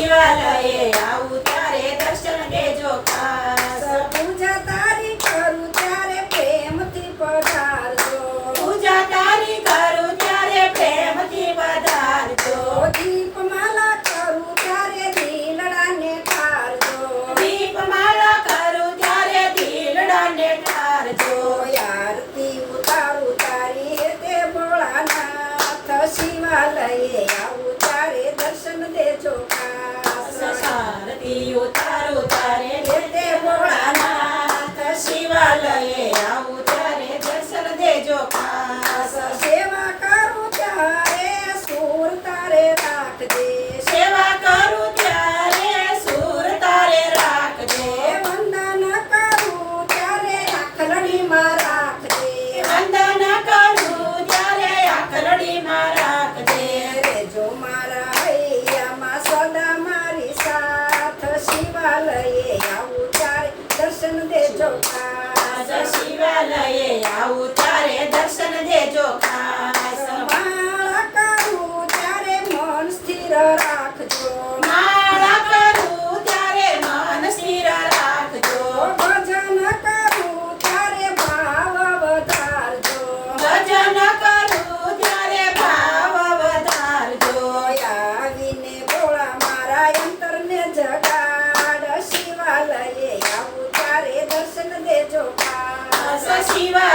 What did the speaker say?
શિવાલયે આવું ત્યારે દર્શન દેજો ખાસ પૂજા તારી કરું ત્યારે પ્રેમથી પધારજો પૂજા તારી કરું ત્યારે પ્રેમથી પધારજો દીપમાલા કરું ત્યારે દિલડાને ઠારજો દીપમાલા કરું ત્યારે દિલડાને ઠારજો આરતી ઉતારું તારી તે ભોળાનાથ શિવાલયે આવું ત્યારે દર્શન દેજો ખાસ આરતી ઉતારું તારે તે ભોળાનાથ શિવાલયે આવું ત્યારે દર્શન દેજો ખાસ સેવા કરું ત્યારે સુર તારે રાખજે સેવા કરું ત્યારે સુર તારે રાખજે વંદન કરું ત્યારે આખલડીમાં રાખજે વંદન કરું ત્યારે આખલડીમાં રાખજે રેજો મારા હૈયામાં સદા મારી સાથ શિવાલયે આવું ત્યારે દર્શન દેજો ખાસ શિવાલયે આવું ત્યારે દર્શન દેજો ખાસ માળા કરું ત્યારે મન સ્થિર રાખજો માળા કરું ત્યારે મન સ્થિર રાખજો ભજન કરું ત્યારે ભાવ વધારજો ભજન કરું ત્યારે ભાવ વધારજો આવીને ભોળા મારા અંતરને જગાડ શિવાલયે આવું ત્યારે દર્શન દેજો ખાસ શિવા